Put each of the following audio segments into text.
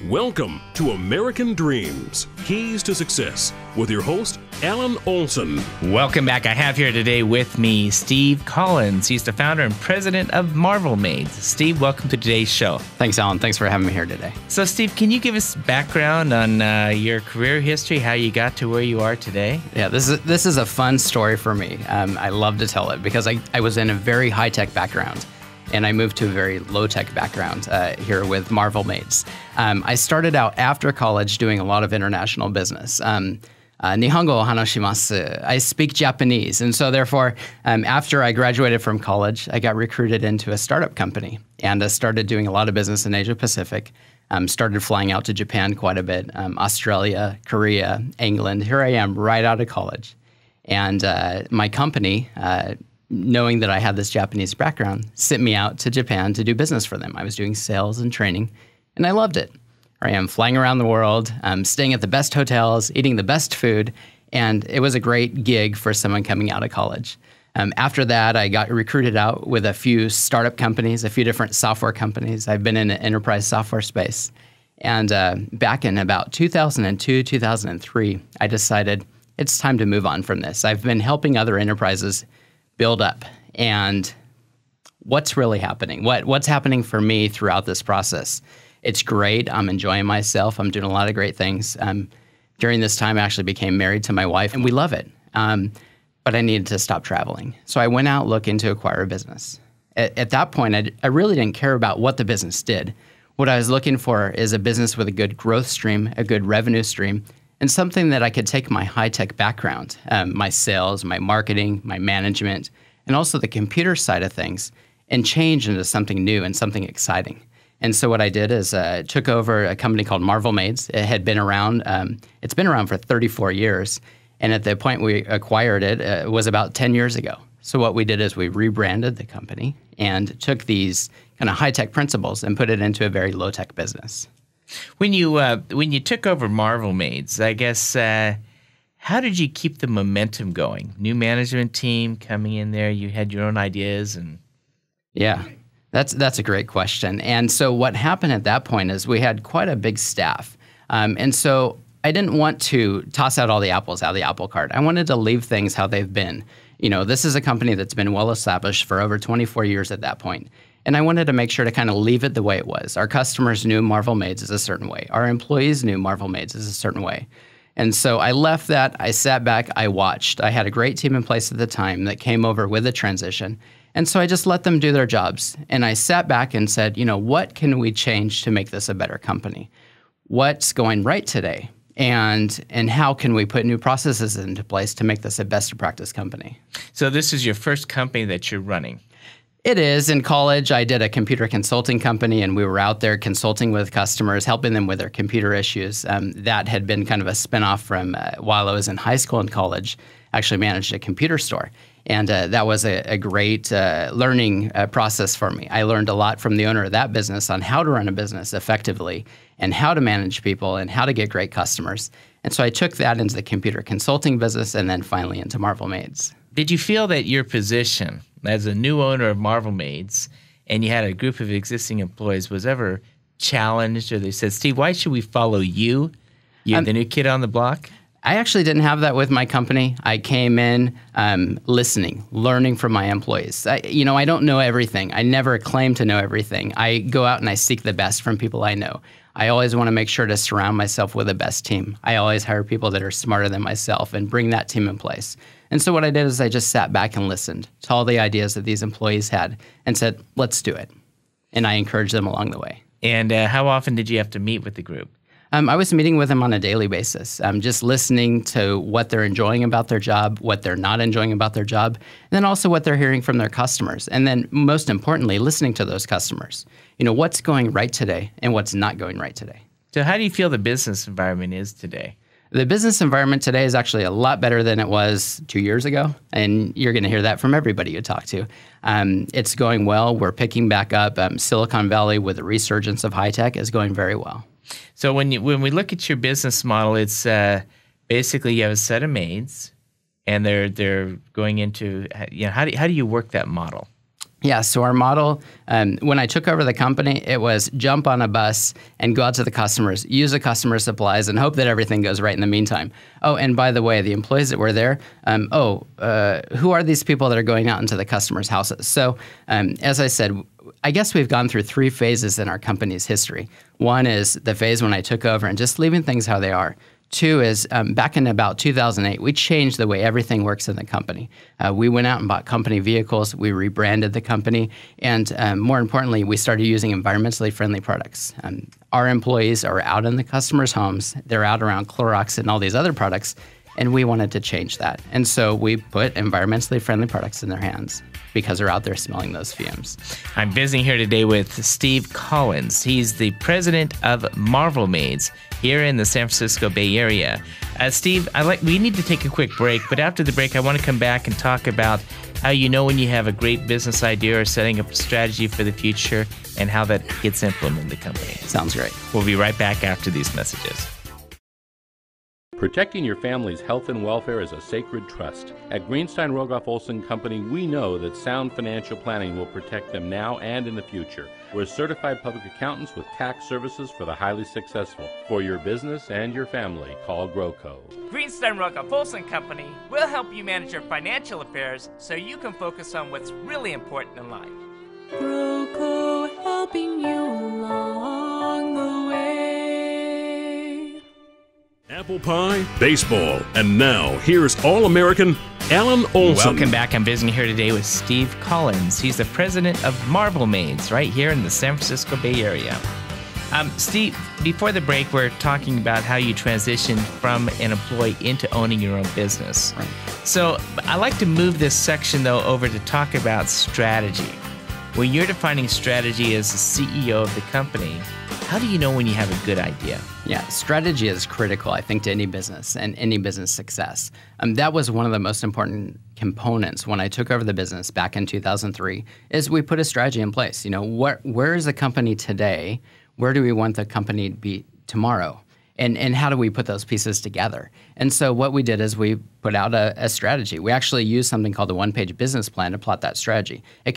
Welcome to American Dreams, Keys to Success, with your host, Alan Olsen. Welcome back. I have here today with me Steve Collins. He's the founder and president of Marvel Maids. Steve, welcome to today's show. Thanks, Alan. Thanks for having me here today. So, Steve, can you give us background on your career history, how you got to where you are today? Yeah, this is a fun story for me. I love to tell it because I was in a very high-tech background, and I moved to a very low-tech background here with Marvel Maids. I started out after college doing a lot of international business. Nihongo o hanashimasu. I speak Japanese, and so therefore, after I graduated from college, I got recruited into a startup company and started doing a lot of business in Asia Pacific. Started flying out to Japan quite a bit, Australia, Korea, England. Here I am right out of college. And my company, knowing that I had this Japanese background, sent me out to Japan to do business for them. I was doing sales and training, and I loved it. I am flying around the world, staying at the best hotels, eating the best food, and it was a great gig for someone coming out of college. After that, I got recruited out with a few startup companies, a few different software companies. I've been in the enterprise software space. And back in about 2002, 2003, I decided it's time to move on from this. I've been helping other enterprises build up. And what's really happening? What's happening for me throughout this process? It's great. I'm enjoying myself. I'm doing a lot of great things. During this time, I actually became married to my wife, and we love it. But I needed to stop traveling. So I went out looking to acquire a business. At that point, I really didn't care about what the business did. What I was looking for is a business with a good growth stream, a good revenue stream, and something that I could take my high-tech background, my sales, my marketing, my management, and also the computer side of things, and change into something new and something exciting. And so what I did is took over a company called Marvel Maids. It had been around, it's been around for 34 years. And at the point we acquired it, it was about 10 years ago. So what we did is we rebranded the company and took these kind of high-tech principles and put it into a very low-tech business. When you took over Marvel Maids, I guess, how did you keep the momentum going? New management team coming in there, you had your own ideas and... Yeah. That's a great question. And so what happened at that point is we had quite a big staff. And so I didn't want to toss out all the apples out of the apple cart. I wanted to leave things how they've been. You know, this is a company that's been well established for over 24 years at that point. And I wanted to make sure to kind of leave it the way it was. Our customers knew Marvel Maids as a certain way. Our employees knew Marvel Maids as a certain way. And so I left that, I sat back, I watched. I had a great team in place at the time that came over with the transition. And so I just let them do their jobs. And I sat back and said, you know, what can we change to make this a better company? What's going right today? And how can we put new processes into place to make this a best practice company? So this is your first company that you're running. It is. In college, I did a computer consulting company, and we were out there consulting with customers, helping them with their computer issues. That had been kind of a spinoff from while I was in high school and college, actually managed a computer store. And that was a great learning process for me. I learned a lot from the owner of that business on how to run a business effectively and how to manage people and how to get great customers. And so I took that into the computer consulting business and then finally into Marvel Maids. Did you feel that your position as a new owner of Marvel Maids and you had a group of existing employees was ever challenged, or they said, Steve, why should we follow you? You're the new kid on the block? I actually didn't have that with my company. I came in listening, learning from my employees. I don't know everything. I never claim to know everything. I go out and I seek the best from people I know. I always want to make sure to surround myself with the best team. I always hire people that are smarter than myself and bring that team in place. And so what I did is I just sat back and listened to all the ideas that these employees had and said, let's do it. And I encouraged them along the way. And how often did you have to meet with the group? I was meeting with them on a daily basis, just listening to what they're enjoying about their job, what they're not enjoying about their job, and then also what they're hearing from their customers. And then most importantly, listening to those customers. You know, what's going right today and what's not going right today. So how do you feel the business environment is today? The business environment today is actually a lot better than it was 2 years ago, and you're going to hear that from everybody you talk to. It's going well. We're picking back up. Silicon Valley, with the resurgence of high tech, is going very well. So when we look at your business model, it's basically you have a set of maids, and they're going into, you know, how do you work that model? Yeah, so our model, when I took over the company, it was jump on a bus and go out to the customers, use the customer supplies, and hope that everything goes right in the meantime. Oh, and by the way, the employees that were there, who are these people that are going out into the customers' houses? So as I said, I guess we've gone through 3 phases in our company's history. One is the phase when I took over and just leaving things how they are. 2 is back in about 2008, we changed the way everything works in the company. We went out and bought company vehicles. We rebranded the company. And more importantly, we started using environmentally friendly products. Our employees are out in the customers' homes. They're out around Clorox and all these other products. And we wanted to change that. And so we put environmentally friendly products in their hands because they're out there smelling those fumes. I'm visiting here today with Steve Collins. He's the president of Marvel Maids here in the San Francisco Bay Area. Steve, we need to take a quick break, but after the break, I want to come back and talk about how you know when you have a great business idea or setting up a strategy for the future and how that gets implemented in the company. Sounds great. We'll be right back after these messages. Protecting your family's health and welfare is a sacred trust. At Greenstein Rogoff Olsen Company, we know that sound financial planning will protect them now and in the future. We're certified public accountants with tax services for the highly successful. For your business and your family, call GrowCo. Greenstein Rogoff Olsen Company will help you manage your financial affairs so you can focus on what's really important in life. GrowCo, helping you along the way. Apple pie, baseball, and now here's All-American Alan Olsen. Welcome back. I'm visiting here today with Steve Collins. He's the president of Marvel Maids right here in the San Francisco Bay Area. Steve, before the break, we're talking about how you transitioned from an employee into owning your own business. Right. So I like to move this section, though, over to talk about strategy. When you're defining strategy as the CEO of the company, how do you know when you have a good idea? Yeah, strategy is critical, I think, to any business and any business success. That was one of the most important components when I took over the business back in 2003, is we put a strategy in place. You know, where is the company today? Where do we want the company to be tomorrow? And how do we put those pieces together? And so what we did is we put out a strategy. We actually used something called the one-page business plan to plot that strategy. It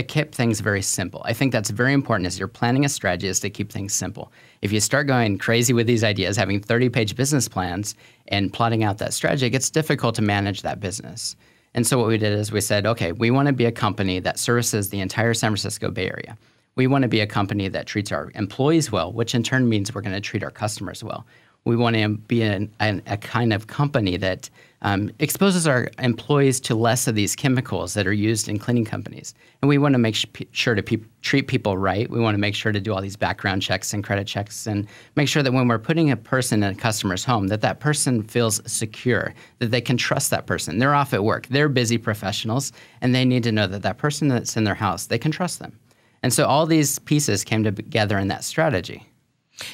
kept things very simple. I think that's very important as you're planning a strategy, is to keep things simple. If you start going crazy with these ideas, having 30-page business plans and plotting out that strategy, it gets difficult to manage that business. And so what we did is we said, okay, we want to be a company that services the entire San Francisco Bay Area. We want to be a company that treats our employees well, which in turn means we're going to treat our customers well. We want to be a kind of company that exposes our employees to less of these chemicals that are used in cleaning companies. And we want to make sure to treat people right. We want to make sure to do all these background checks and credit checks and make sure that when we're putting a person in a customer's home, that person feels secure, that they can trust that person. They're off at work. They're busy professionals, and they need to know that person that's in their house, they can trust them. And so all these pieces came together in that strategy.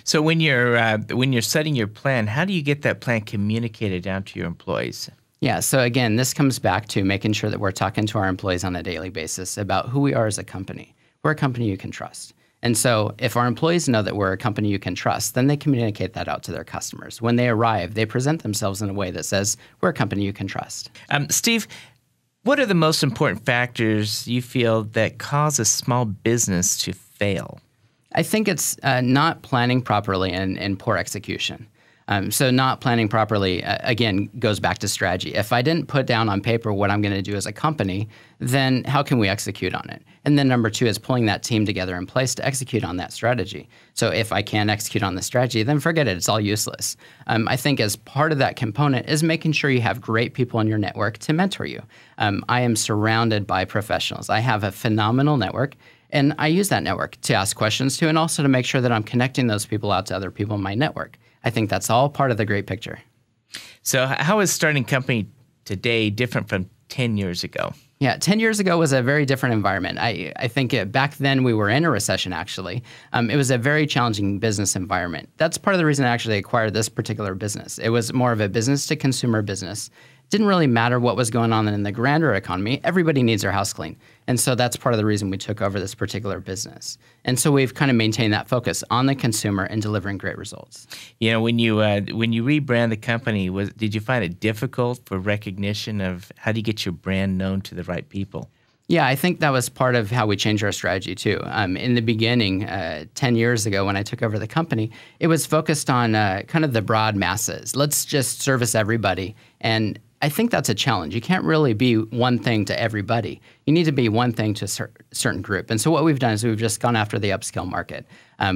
So when you're setting your plan, how do you get that plan communicated down to your employees? Yeah, so again, this comes back to making sure that we're talking to our employees on a daily basis about who we are as a company. We're a company you can trust. And so if our employees know that we're a company you can trust, then they communicate that out to their customers. When they arrive, they present themselves in a way that says, we're a company you can trust. Steve, what are the most important factors you feel that cause a small business to fail? I think it's not planning properly and poor execution. So not planning properly, again, goes back to strategy. If I didn't put down on paper what I'm going to do as a company, then how can we execute on it? And then number 2 is pulling that team together in place to execute on that strategy. So if I can't execute on the strategy, then forget it. It's all useless. I think as part of that component is making sure you have great people in your network to mentor you. I am surrounded by professionals. I have a phenomenal network. And I use that network to ask questions to and also to make sure that I'm connecting those people out to other people in my network. I think that's all part of the great picture. So how is starting a company today different from 10 years ago? Yeah, 10 years ago was a very different environment. I think back then we were in a recession, actually. It was a very challenging business environment. That's part of the reason I actually acquired this particular business. It was more of a business-to-consumer business. Didn't really matter what was going on in the grander economy. Everybody needs their house clean. And so that's part of the reason we took over this particular business. And so we've kind of maintained that focus on the consumer and delivering great results. You know, when you rebrand the company, did you find it difficult for recognition of how do you get your brand known to the right people? Yeah, I think that was part of how we changed our strategy too. In the beginning, 10 years ago when I took over the company, it was focused on kind of the broad masses. Let's just service everybody. And I think that's a challenge. You can't really be one thing to everybody. You need to be one thing to a certain group. And so what we've done is we've just gone after the upscale market.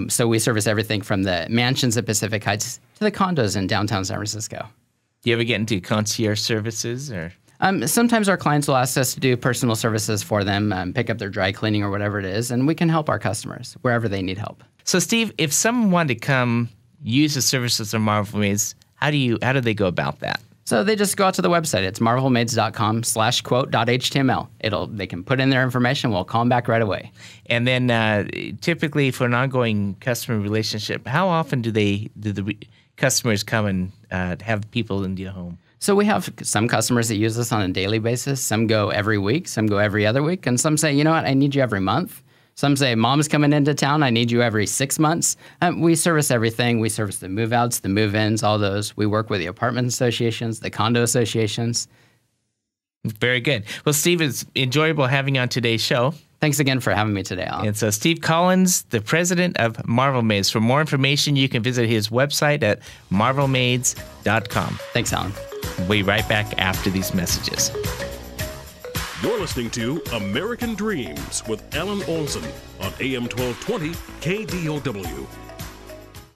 So we service everything from the mansions at Pacific Heights to the condos in downtown San Francisco. Do you ever get into concierge services or? Sometimes our clients will ask us to do personal services for them, pick up their dry cleaning or whatever it is, and we can help our customers wherever they need help. So, Steve, if someone wanted to come use the services of Marvel Maids, how do they go about that? So they just go out to the website. It's marvelmaids.com/quote.html. They can put in their information. We'll call them back right away. And then typically for an ongoing customer relationship, how often do the customers come and have people into your home? So we have some customers that use us on a daily basis. Some go every week, some go every other week, and some say, you know what, I need you every month. Some say, Mom's coming into town, I need you every 6 months. We service everything. We service the move-outs, the move-ins, all those. We work with the apartment associations, the condo associations. Very good. Well, Steve, it's enjoyable having you on today's show. Thanks again for having me today, Alan. And so Steve Collins, the president of Marvel Maids. For more information, you can visit his website at marvelmaids.com. Thanks, Alan. We'll be right back after these messages. You're listening to American Dreams with Alan Olsen on AM 1220 KDOW.